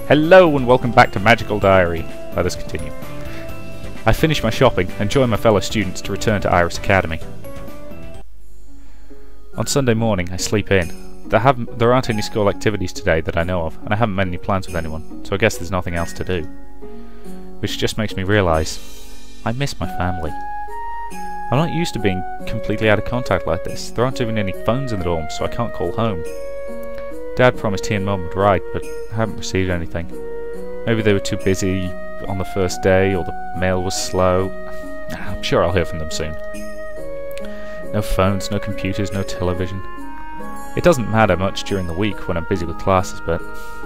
Hello and welcome back to Magical Diary. Let us continue. I finished my shopping and joined my fellow students to return to Iris Academy. On Sunday morning I sleep in. There aren't any school activities today that I know of, and I haven't made any plans with anyone, so I guess there's nothing else to do. Which just makes me realise I miss my family. I'm not used to being completely out of contact like this. There aren't even any phones in the dorm, so I can't call home. Dad promised he and Mum would write, but I haven't received anything. Maybe they were too busy on the first day, or the mail was slow. I'm sure I'll hear from them soon. No phones, no computers, no television. It doesn't matter much during the week when I'm busy with classes, but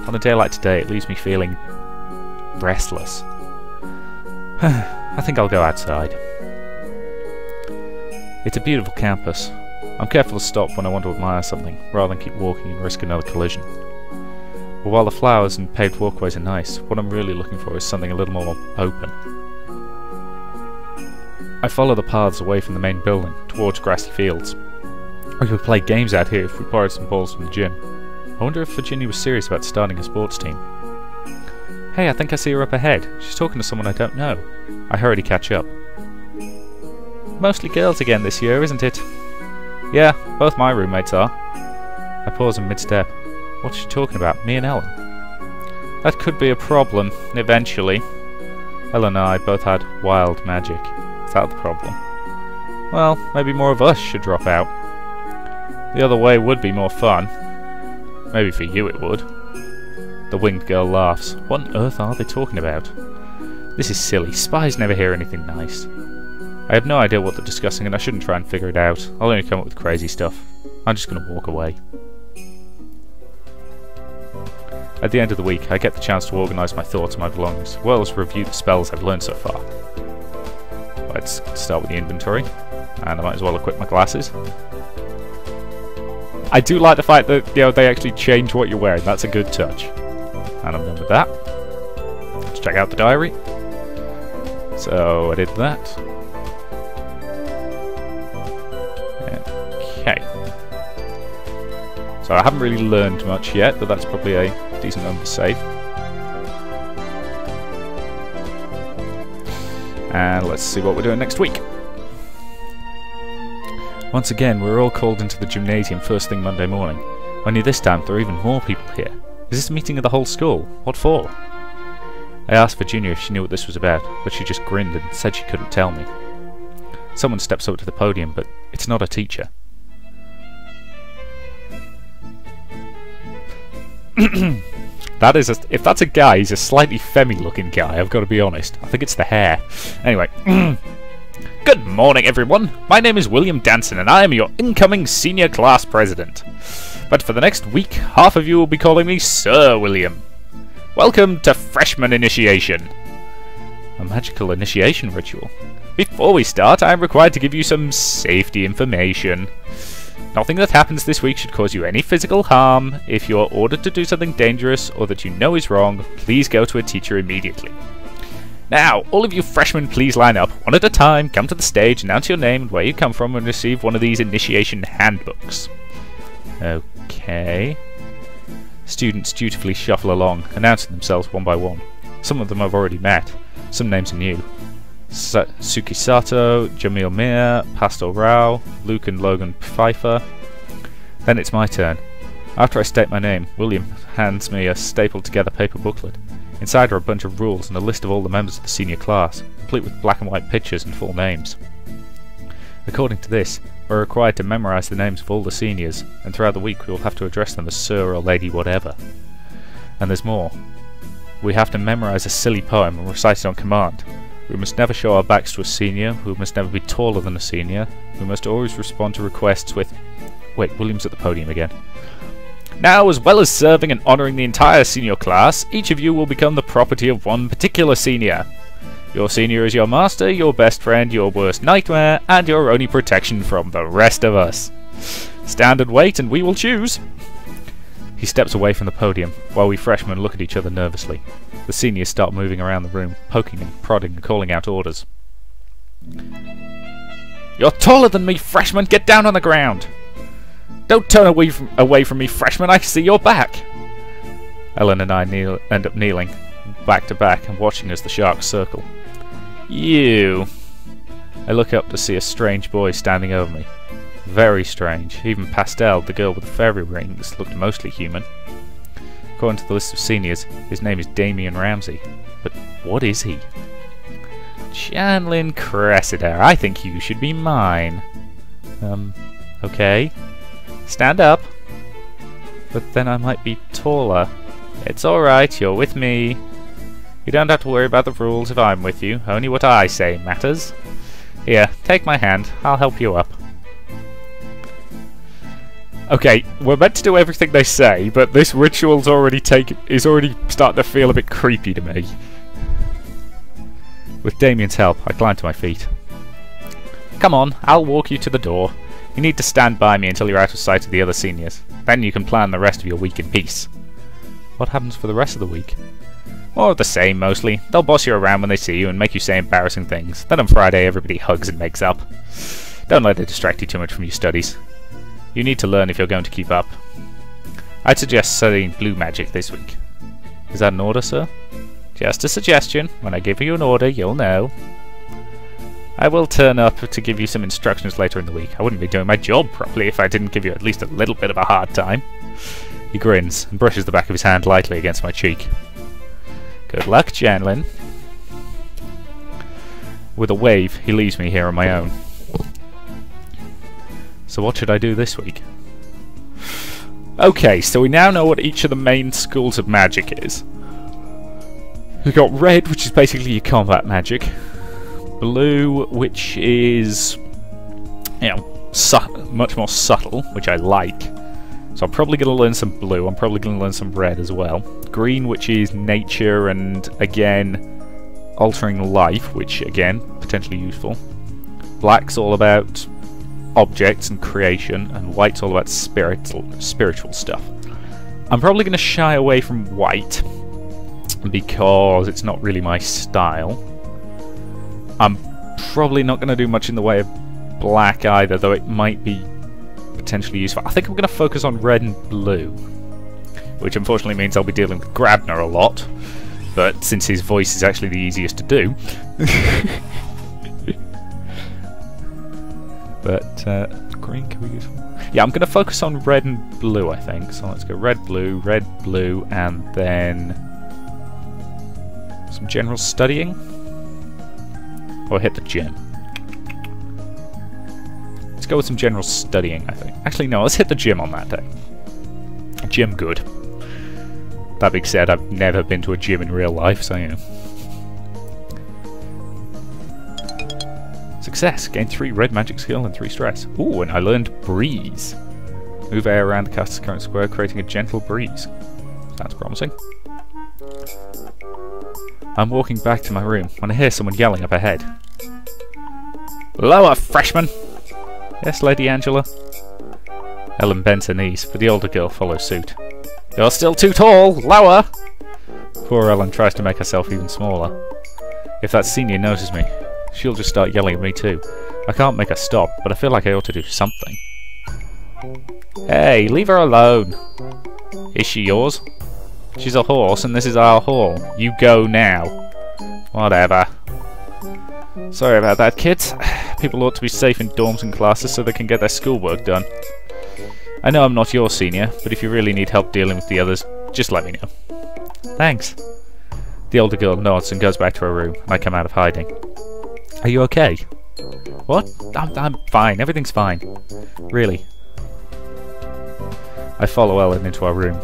on a day like today it leaves me feeling restless. I think I'll go outside. It's a beautiful campus. I'm careful to stop when I want to admire something, rather than keep walking and risk another collision. But while the flowers and paved walkways are nice, what I'm really looking for is something a little more open. I follow the paths away from the main building, towards grassy fields. We could play games out here if we borrowed some balls from the gym. I wonder if Virginia was serious about starting a sports team. Hey, I think I see her up ahead. She's talking to someone I don't know. I hurry to catch up. Mostly girls again this year, isn't it? Yeah, both my roommates are. I pause in mid-step. What's she talking about? Me and Ellen? That could be a problem, eventually. Ellen and I both had wild magic. Is that the problem? Well, maybe more of us should drop out. The other way would be more fun. Maybe for you it would. The winged girl laughs. What on earth are they talking about? This is silly. Spies never hear anything nice. I have no idea what they're discussing, and I shouldn't try and figure it out. I'll only come up with crazy stuff. I'm just going to walk away. At the end of the week, I get the chance to organise my thoughts and my belongings, as well as review the spells I've learned so far. Let's start with the inventory, and I might as well equip my glasses. I do like the fact that they actually change what you're wearing. That's a good touch. And I'm done with that. Let's check out the diary. So I did that. Okay. So I haven't really learned much yet, but that's probably a decent number to save. And let's see what we're doing next week. Once again, we're all called into the gymnasium first thing Monday morning. Only this time there are even more people here. Is this a meeting of the whole school? What for? I asked Virginia if she knew what this was about, but she just grinned and said she couldn't tell me. Someone steps up to the podium, but it's not a teacher. If that's a guy, he's a slightly femmy looking guy, I've got to be honest. I think it's the hair. Anyway. Good morning, everyone. My name is William Danson, and I am your incoming senior class president. But for the next week, half of you will be calling me Sir William. Welcome to Freshman Initiation. A magical initiation ritual. Before we start, I am required to give you some safety information. Nothing that happens this week should cause you any physical harm. If you are ordered to do something dangerous or that you know is wrong, please go to a teacher immediately. Now, all of you freshmen, please line up, one at a time, come to the stage, announce your name and where you come from, and receive one of these initiation handbooks. Okay. Students dutifully shuffle along, announcing themselves one by one. Some of them I've already met. Some names are new. Suki Sato, Jamil Mir, Pastor Rao, Luke and Logan Pfeiffer. Then it's my turn. After I state my name, William hands me a stapled together paper booklet. Inside are a bunch of rules and a list of all the members of the senior class, complete with black and white pictures and full names. According to this, we're required to memorise the names of all the seniors, and throughout the week we will have to address them as Sir or Lady whatever. And there's more. We have to memorise a silly poem and recite it on command. We must never show our backs to a senior, we must never be taller than a senior, we must always respond to requests with... Wait, William's at the podium again. Now, as well as serving and honouring the entire senior class, each of you will become the property of one particular senior. Your senior is your master, your best friend, your worst nightmare, and your only protection from the rest of us. Stand and wait, and we will choose. He steps away from the podium, while we freshmen look at each other nervously. The seniors start moving around the room, poking and prodding and calling out orders. You're taller than me, freshman! Get down on the ground! Don't turn away from me, freshman! I see your back! Ellen and I end up kneeling back to back and watching as the sharks circle. You! I look up to see a strange boy standing over me. Very strange. Even Pastel, the girl with the fairy rings, looked mostly human. According to the list of seniors, his name is Damian Ramsey. But what is he? Janlin Cressida, I think you should be mine. Okay. Stand up. But then I might be taller. It's alright, you're with me. You don't have to worry about the rules if I'm with you. Only what I say matters. Here, take my hand. I'll help you up. Okay, we're meant to do everything they say, but this ritual's already starting to feel a bit creepy to me. With Damian's help, I climb to my feet. Come on, I'll walk you to the door. You need to stand by me until you're out of sight of the other seniors. Then you can plan the rest of your week in peace. What happens for the rest of the week? More of the same, mostly. They'll boss you around when they see you and make you say embarrassing things. Then on Friday, everybody hugs and makes up. Don't let it distract you too much from your studies. You need to learn if you're going to keep up. I'd suggest studying blue magic this week. Is that an order, sir? Just a suggestion. When I give you an order, you'll know. I will turn up to give you some instructions later in the week. I wouldn't be doing my job properly if I didn't give you at least a little bit of a hard time. He grins and brushes the back of his hand lightly against my cheek. Good luck, Janlin. With a wave, he leaves me here on my own. So what should I do this week? Okay, so we now know what each of the main schools of magic is. We've got red, which is basically your combat magic. Blue, which is, you know, much more subtle, which I like. So I'm probably going to learn some blue. I'm probably going to learn some red as well. Green, which is nature and, again, altering life, which, again, potentially useful. Black's all about objects and creation, and white's all about spiritual stuff. I'm probably going to shy away from white because it's not really my style. I'm probably not going to do much in the way of black either, though it might be potentially useful. I think I'm going to focus on red and blue, which unfortunately means I'll be dealing with Grabner a lot, but since his voice is actually the easiest to do. But green can be useful. Yeah, I'm going to focus on red and blue, I think. So let's go red, blue, and then some general studying. Or hit the gym. Let's go with some general studying, I think. Actually, no, let's hit the gym on that day. Gym good. That being said, I've never been to a gym in real life, so you know. Success! Gained 3 red magic skill and 3 stress. Ooh, and I learned breeze. Move air around the caster's current square, creating a gentle breeze. Sounds promising. I'm walking back to my room when I hear someone yelling up ahead. Lower, freshman! Yes, Lady Angela? Ellen bends her knees, but the older girl follows suit. You're still too tall! Lower! Poor Ellen tries to make herself even smaller. If that senior notices me, she'll just start yelling at me too. I can't make her stop, but I feel like I ought to do something. Hey, leave her alone! Is she yours? She's a horse, and this is our hall. You go now. Whatever. Sorry about that, kids. People ought to be safe in dorms and classes so they can get their schoolwork done. I know I'm not your senior, but if you really need help dealing with the others, just let me know. Thanks. The older girl nods and goes back to her room, and I come out of hiding. Are you okay? What? I'm fine. Everything's fine. Really. I follow Ellen into our room.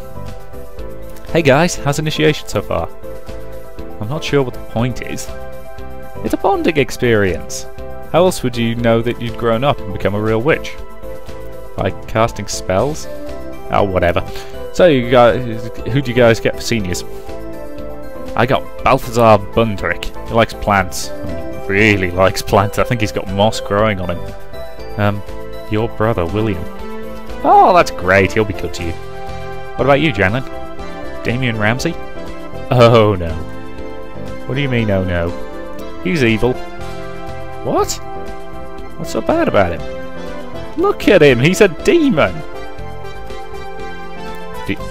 Hey guys, how's initiation so far? I'm not sure what the point is. It's a bonding experience. How else would you know that you'd grown up and become a real witch? By casting spells? Oh, whatever. So, you guys, who'd you guys get for seniors? I got Balthazar Bundrick. He likes plants. He really likes plants. I think he's got moss growing on him. Your brother, William. Oh, that's great. He'll be good to you. What about you, Janlin? Damian Ramsey? Oh, no. What do you mean, oh, no? He's evil. What? What's so bad about him? Look at him, he's a demon!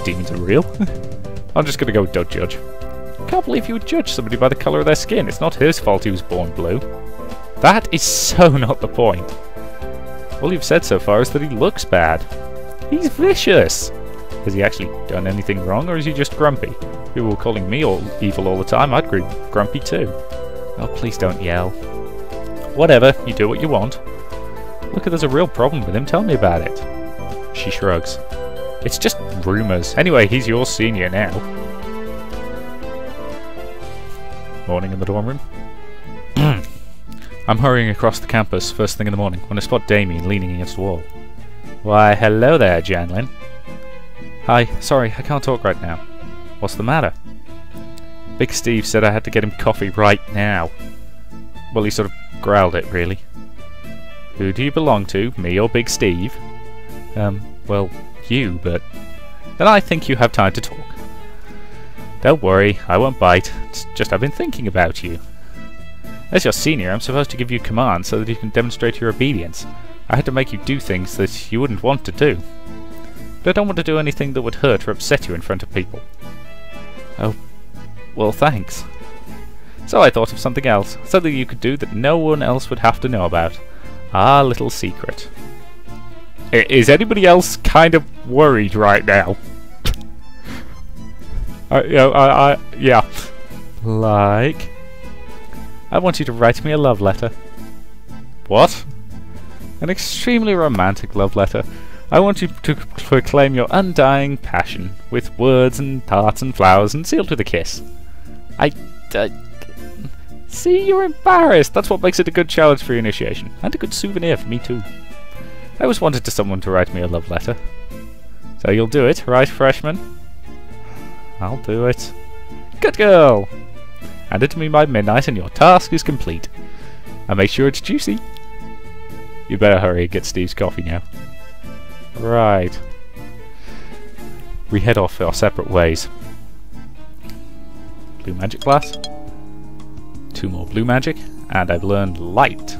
Demons are real? I'm just gonna go with don't judge. Can't believe you would judge somebody by the colour of their skin. It's not his fault he was born blue. That is so not the point. All you've said so far is that he looks bad. He's vicious. Has he actually done anything wrong, or is he just grumpy? People were calling me all evil all the time. I'd be grumpy too. Oh, please don't yell. Whatever, you do what you want. Look, there's a real problem with him. Tell me about it. She shrugs. It's just rumours. Anyway, he's your senior now. Morning in the dorm room. I'm hurrying across the campus first thing in the morning when I spot Damien leaning against the wall. Why, hello there, Janlin. Hi, sorry, I can't talk right now. What's the matter? Big Steve said I had to get him coffee right now. Well, he sort of growled it, really. Who do you belong to, me or Big Steve? Well, you, but... Then I think you have time to talk. Don't worry, I won't bite. It's just I've been thinking about you. As your senior, I'm supposed to give you commands so that you can demonstrate your obedience. I had to make you do things that you wouldn't want to do. But I don't want to do anything that would hurt or upset you in front of people. Oh, well, thanks. So I thought of something else, something you could do that no one else would have to know about. Our little secret. Is anybody else kind of worried right now? Yeah. Like... I want you to write me a love letter. What? An extremely romantic love letter. I want you to proclaim your undying passion with words and tarts and flowers and sealed with a kiss. See, you're embarrassed. That's what makes it a good challenge for your initiation. And a good souvenir for me too. I always wanted someone to write me a love letter. So you'll do it, right, freshman? I'll do it. Good girl! Hand it to me by midnight and your task is complete. And make sure it's juicy. You better hurry and get Steve's coffee now. Right. We head off our separate ways. Blue magic class. 2 more blue magic. And I've learned light.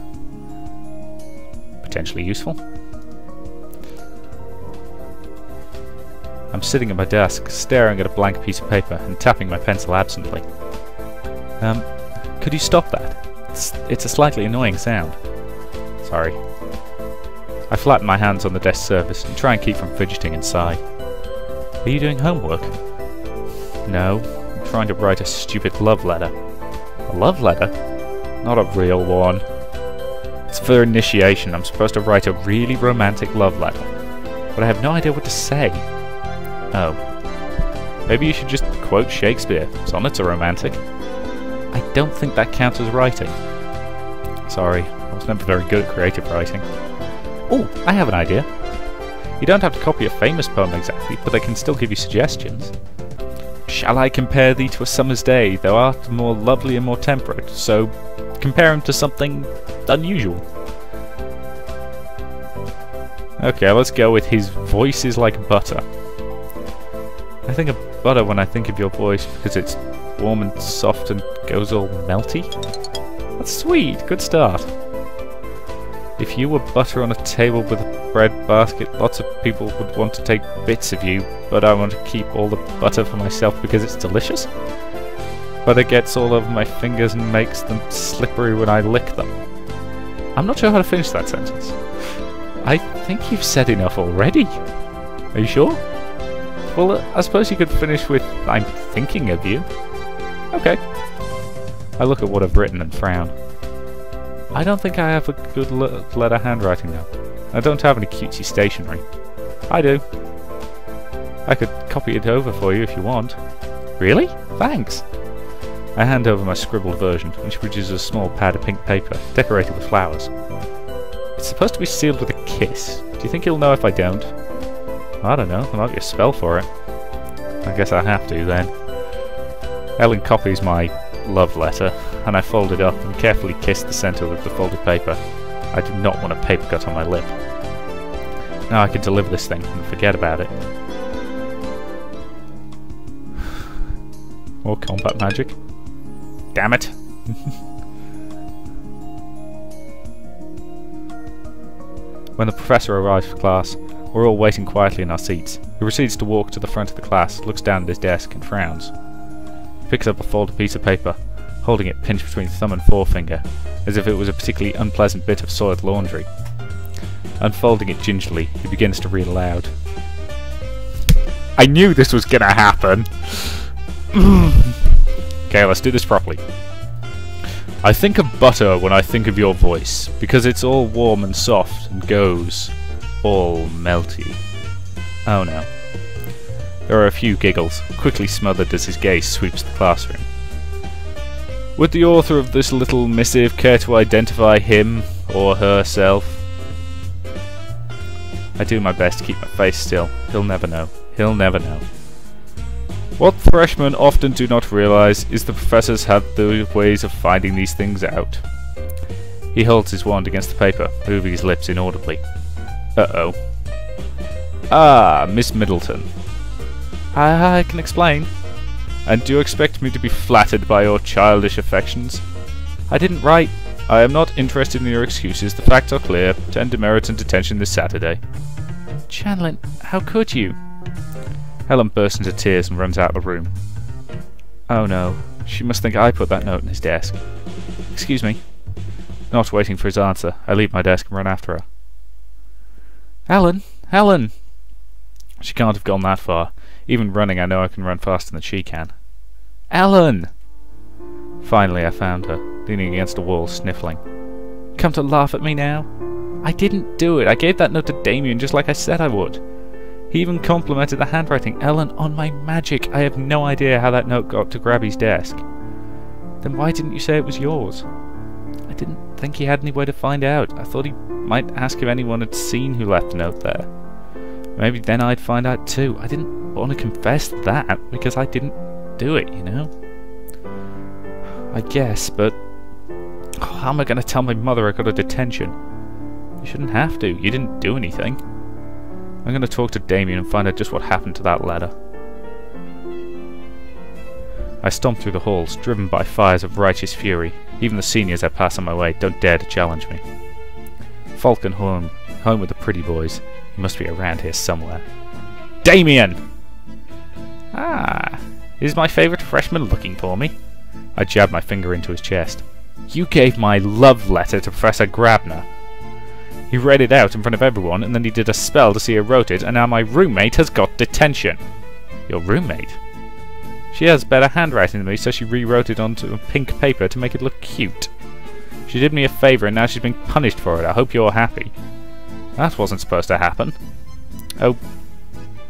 Potentially useful. I'm sitting at my desk, staring at a blank piece of paper and tapping my pencil absently. Could you stop that? It's a slightly annoying sound. Sorry. I flatten my hands on the desk surface and try and keep from fidgeting and sigh. Are you doing homework? No, I'm trying to write a stupid love letter. A love letter? Not a real one. It's for initiation. I'm supposed to write a really romantic love letter. But I have no idea what to say. Oh. Maybe you should just quote Shakespeare. Sonnets are romantic. I don't think that counts as writing. Sorry, I was never very good at creative writing. Oh, I have an idea. You don't have to copy a famous poem exactly, but they can still give you suggestions. Shall I compare thee to a summer's day, thou art more lovely and more temperate, so compare him to something unusual. Okay, let's go with his voice is like butter. I think of butter when I think of your voice because it's warm and soft and goes all melty. That's sweet, good start. If you were butter on a table with a bread basket, lots of people would want to take bits of you, but I want to keep all the butter for myself because it's delicious. Butter gets all over my fingers and makes them slippery when I lick them. I'm not sure how to finish that sentence. I think you've said enough already. Are you sure? Well, I suppose you could finish with, I'm thinking of you. Okay. I look at what I've written and frown. I don't think I have a good letter handwriting now. I don't have any cutesy stationery. I do. I could copy it over for you if you want. Really? Thanks. I hand over my scribbled version, which produces a small pad of pink paper, decorated with flowers. It's supposed to be sealed with a kiss. Do you think he'll know if I don't? I don't know, there might be a spell for it. I guess I have to then. Ellen copies my love letter, and I fold it up and carefully kiss the centre with the folded paper. I do not want a paper cut on my lip. Now I can deliver this thing and forget about it. More combat magic. Damn it! When the professor arrives for class, we're all waiting quietly in our seats. He proceeds to walk to the front of the class, looks down at his desk and frowns. He picks up a folded piece of paper, holding it pinched between thumb and forefinger, as if it was a particularly unpleasant bit of soiled laundry. Unfolding it gingerly, he begins to read aloud. I knew this was gonna happen! Okay, let's do this properly. I think of butter when I think of your voice, because it's all warm and soft and goes all melty. Oh no. There are a few giggles, quickly smothered as his gaze sweeps the classroom. Would the author of this little missive care to identify him or herself? I do my best to keep my face still. He'll never know. He'll never know. What freshmen often do not realize is the professors have the ways of finding these things out. He holds his wand against the paper, moving his lips inaudibly. Uh-oh. Ah, Miss Middleton. I can explain. And do you expect me to be flattered by your childish affections? I didn't write. I am not interested in your excuses. The facts are clear. 10 demerits and detention this Saturday. Chanlin, how could you? Helen bursts into tears and runs out of the room. Oh no, she must think I put that note in his desk. Excuse me. Not waiting for his answer, I leave my desk and run after her. Helen! Helen! She can't have gone that far. Even running, I know I can run faster than she can. Ellen! Finally I found her, leaning against a wall, sniffling. Come to laugh at me now? I didn't do it. I gave that note to Damien just like I said I would. He even complimented the handwriting. Ellen, on my magic, I have no idea how that note got to Grabby's desk. Then why didn't you say it was yours? I didn't think he had any way to find out. I thought he might ask if anyone had seen who left the note there. Maybe then I'd find out too. I didn't want to confess that because I didn't do it, you know? I guess, but how am I going to tell my mother I got a detention? You shouldn't have to. You didn't do anything. I'm going to talk to Damien and find out just what happened to that letter. I stomp through the halls, driven by fires of righteous fury. Even the seniors I pass on my way don't dare to challenge me. Falcon home with the pretty boys. He must be around here somewhere. Damien! Ah, is my favourite freshman looking for me? I jab my finger into his chest. You gave my love letter to Professor Grabner. He read it out in front of everyone, and then he did a spell to see who wrote it, and now my roommate has got detention. Your roommate? She has better handwriting than me, so she rewrote it onto a pink paper to make it look cute. She did me a favour, and now she's being punished for it. I hope you're happy. That wasn't supposed to happen. Oh,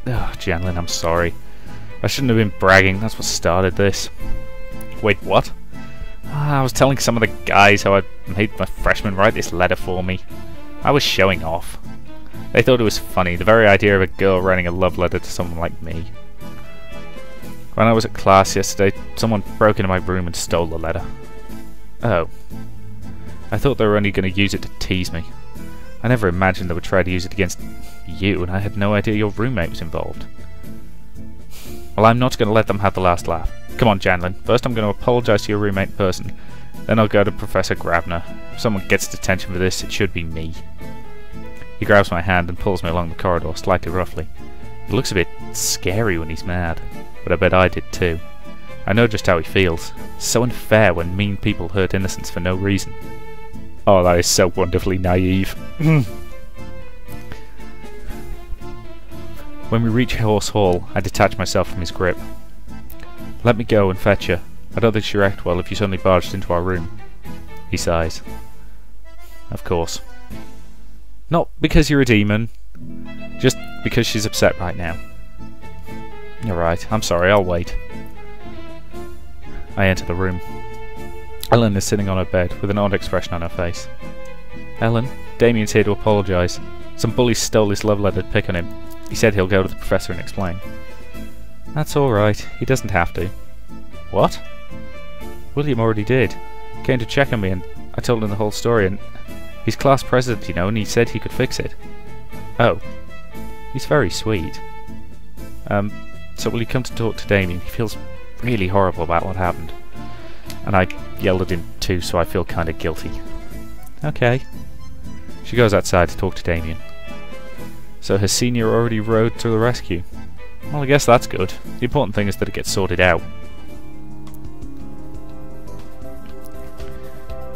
Janlin, I'm sorry. I shouldn't have been bragging. That's what started this. Wait, what? I was telling some of the guys how I made my freshmen write this letter for me. I was showing off. They thought it was funny, the very idea of a girl writing a love letter to someone like me. When I was at class yesterday, someone broke into my room and stole the letter. Oh. I thought they were only going to use it to tease me. I never imagined they would try to use it against you, and I had no idea your roommate was involved. Well, I'm not going to let them have the last laugh. Come on, Janlin. First I'm going to apologise to your roommate in person. Then I'll go to Professor Grabner. If someone gets detention for this, it should be me. He grabs my hand and pulls me along the corridor, slightly roughly. He looks a bit scary when he's mad, but I bet I did too. I know just how he feels. It's so unfair when mean people hurt innocents for no reason. Oh, that is so wonderfully naive. When we reach Horse Hall, I detach myself from his grip. Let me go and fetch her. I don't think she'd act well if you suddenly barged into our room. He sighs. Of course. Not because you're a demon. Just because she's upset right now. You're right. I'm sorry. I'll wait. I enter the room. Ellen is sitting on her bed with an odd expression on her face. Ellen, Damien's here to apologise. Some bully stole his love letter to pick on him. He said he'll go to the professor and explain. That's alright. He doesn't have to. What? William already did. Came to check on me and I told him the whole story, and he's class president, you know, and he said he could fix it. Oh. He's very sweet. So will you come to talk to Damien? He feels really horrible about what happened. And I yelled at him too, so I feel kinda guilty. Okay. She goes outside to talk to Damien. So her senior already rode to the rescue. Well, I guess that's good. The important thing is that it gets sorted out.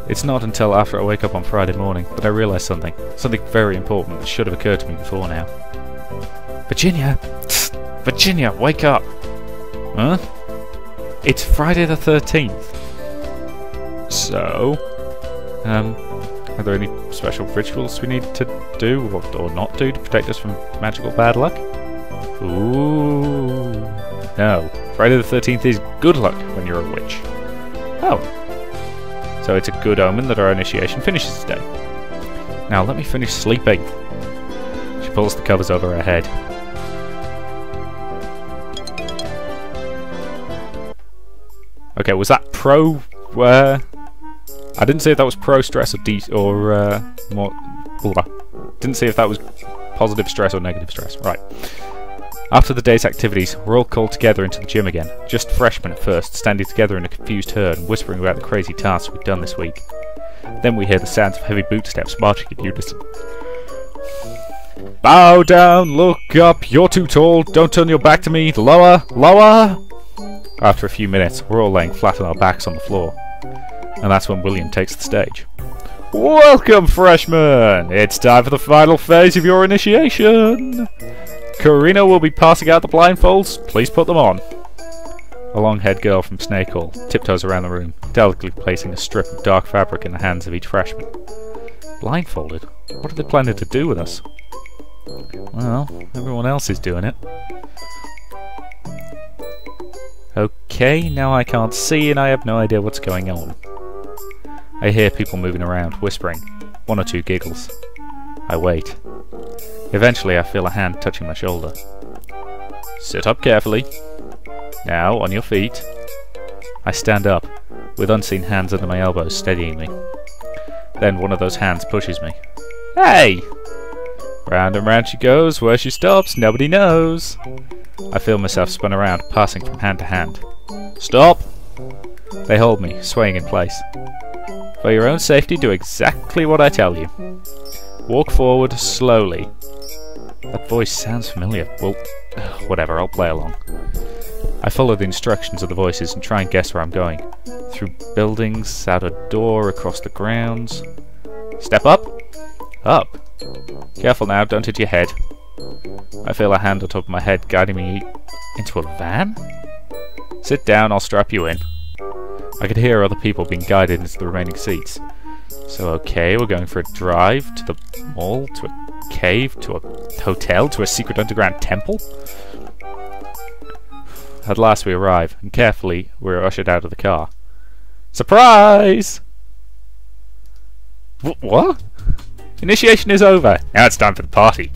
It's not until after I wake up on Friday morning that I realise something. Something very important that should have occurred to me before now. Virginia! Virginia, wake up! Huh? It's Friday the 13th. So... are there any special rituals we need to do or not do to protect us from magical bad luck? Ooh. No. Friday the 13th is good luck when you're a witch. Oh. So it's a good omen that our initiation finishes today. Now let me finish sleeping. She pulls the covers over her head. Okay, was that pro... I didn't say if that was pro stress or more... Didn't say if that was positive stress or negative stress. Right. After the day's activities, we're all called together into the gym again. Just freshmen at first, standing together in a confused herd and whispering about the crazy tasks we've done this week. Then we hear the sounds of heavy boot steps marching in unison. Bow down, look up, you're too tall, don't turn your back to me, lower, lower! After a few minutes, we're all laying flat on our backs on the floor. And that's when William takes the stage. Welcome, freshmen! It's time for the final phase of your initiation! Karina will be passing out the blindfolds. Please put them on. A long-haired girl from Snake Hall tiptoes around the room, delicately placing a strip of dark fabric in the hands of each freshman. Blindfolded? What are they planning to do with us? Well, everyone else is doing it. Okay, now I can't see and I have no idea what's going on. I hear people moving around, whispering. One or two giggles. I wait. Eventually I feel a hand touching my shoulder. Sit up carefully. Now, on your feet. I stand up, with unseen hands under my elbows steadying me. Then one of those hands pushes me. Hey! Round and round she goes, where she stops, nobody knows. I feel myself spun around, passing from hand to hand. Stop! They hold me, swaying in place. For your own safety, do exactly what I tell you. Walk forward, slowly. That voice sounds familiar. Well, whatever, I'll play along. I follow the instructions of the voices and try and guess where I'm going. Through buildings, out a door, across the grounds. Step up! Up! Careful now, don't hit your head. I feel a hand on top of my head guiding me into a van? Sit down, I'll strap you in. I could hear other people being guided into the remaining seats. So okay, we're going for a drive to the mall, to a cave, to a hotel, to a secret underground temple? At last we arrive, and carefully we're ushered out of the car. Surprise! What? Initiation is over. Now it's time for the party.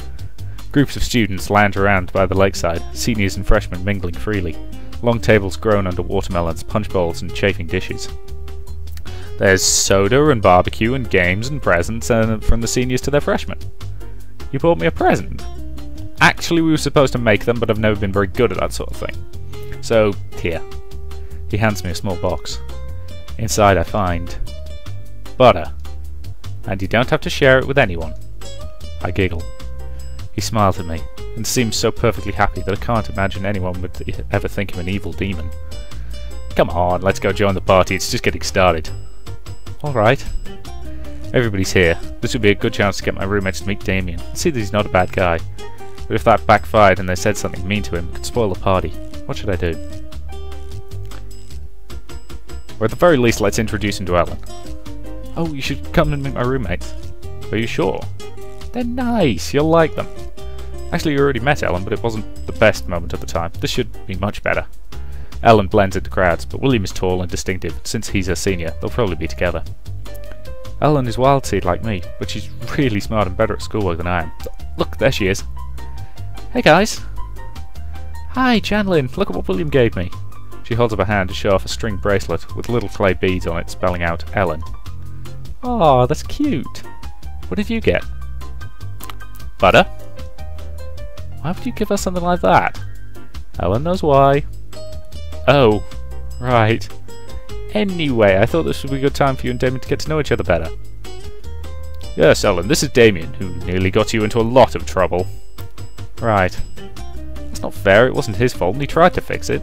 Groups of students lounge around by the lakeside, seniors and freshmen mingling freely. Long tables grown under watermelons, punch bowls and chafing dishes. There's soda and barbecue and games and presents from the seniors to their freshmen. You bought me a present? Actually, we were supposed to make them, but I've never been very good at that sort of thing. So, here. He hands me a small box. Inside I find... butter. And you don't have to share it with anyone. I giggle. He smiles at me, and seems so perfectly happy that I can't imagine anyone would ever think him an evil demon. Come on, let's go join the party, it's just getting started. Alright. Everybody's here. This would be a good chance to get my roommates to meet Damien, and see that he's not a bad guy. But if that backfired and they said something mean to him, it could spoil the party. What should I do? Or at the very least, let's introduce him to Ellen. Oh, you should come and meet my roommates. Are you sure? They're nice, you'll like them. Actually, you already met Ellen, but it wasn't the best moment at the time. This should be much better. Ellen blends into crowds, but William is tall and distinctive. Since he's her senior, they'll probably be together. Ellen is wild seed like me, but she's really smart and better at schoolwork than I am. Look, there she is. Hey guys. Hi, Janlin, look at what William gave me. She holds up a hand to show off a string bracelet with little clay beads on it spelling out Ellen. Oh, that's cute. What did you get? Butter? Why would you give us something like that? Ellen knows why. Oh, right. Anyway, I thought this would be a good time for you and Damien to get to know each other better. Yes, Ellen, this is Damien, who nearly got you into a lot of trouble. Right. Let's It's not fair, it wasn't his fault and he tried to fix it.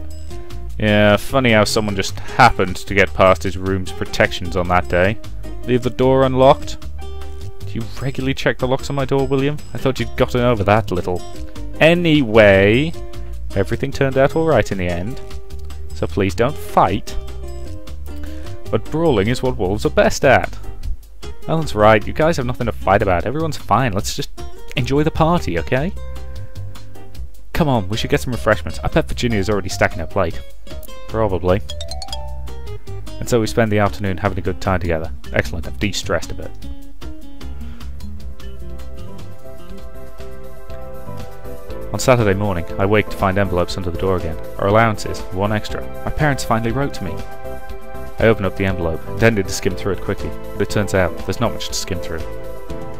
Yeah, funny how someone just happened to get past his room's protections on that day. Leave the door unlocked? Do you regularly check the locks on my door, William? I thought you'd gotten over that little... Anyway, everything turned out alright in the end. So please don't fight. But brawling is what wolves are best at. Ellen's right, you guys have nothing to fight about. Everyone's fine, let's just enjoy the party, okay? Come on, we should get some refreshments. I bet Virginia's already stacking her plate. Probably. And so we spend the afternoon having a good time together. Excellent, I've de-stressed a bit. On Saturday morning, I wake to find envelopes under the door again. Our allowances, one extra. My parents finally wrote to me. I open up the envelope, intending to skim through it quickly, but it turns out there's not much to skim through.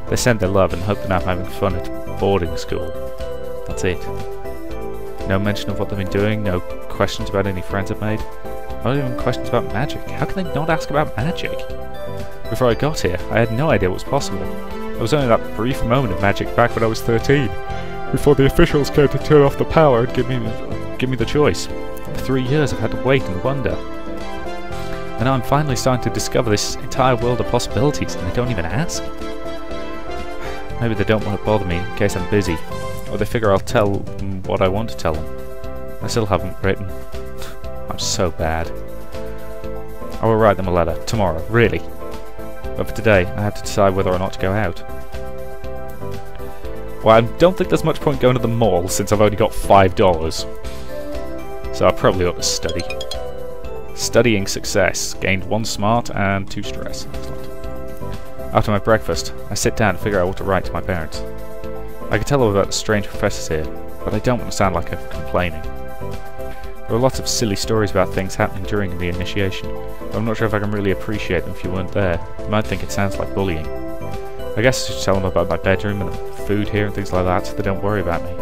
They send their love and hope that I'm having fun at boarding school. That's it. No mention of what they've been doing, no questions about any friends I've made. Not even questions about magic. How can they not ask about magic? Before I got here, I had no idea what was possible. There was only that brief moment of magic back when I was 13, before the officials came to turn off the power and give me the choice. For 3 years I've had to wait and wonder. And now I'm finally starting to discover this entire world of possibilities, and they don't even ask. Maybe they don't want to bother me in case I'm busy, or they figure I'll tell them what I want to tell them. I still haven't written. I'm so bad. I will write them a letter, tomorrow, really. But for today, I have to decide whether or not to go out. Well, I don't think there's much point going to the mall since I've only got $5. So I probably ought to study. Studying success. Gained 1 smart and 2 stress. Excellent. After my breakfast, I sit down and figure out what to write to my parents. I can tell them about the strange professors here, but I don't want to sound like I'm complaining. There are lots of silly stories about things happening during the initiation, but I'm not sure if I can really appreciate them if you weren't there. You might think it sounds like bullying. I guess I should tell them about my bedroom and the food here and things like that so they don't worry about me.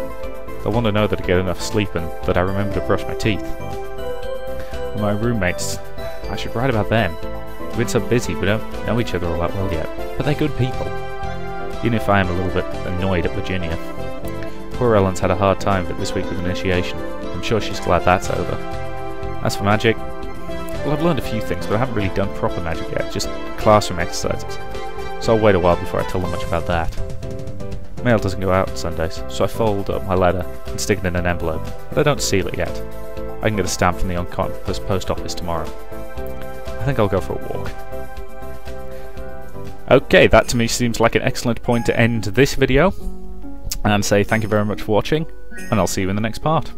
They'll want to know that I get enough sleep and that I remember to brush my teeth. And my roommates, I should write about them. We've been so busy, we don't know each other all that well yet, but they're good people. Even if I am a little bit annoyed at Virginia. Poor Ellen's had a hard time of it this week with initiation. I'm sure she's glad that's over. As for magic, well, I've learned a few things, but I haven't really done proper magic yet, just classroom exercises. So I'll wait a while before I tell them much about that. Mail doesn't go out on Sundays, so I fold up my letter and stick it in an envelope, but I don't seal it yet. I can get a stamp from the on-campus post office tomorrow. I think I'll go for a walk. Okay, that to me seems like an excellent point to end this video, and say thank you very much for watching, and I'll see you in the next part.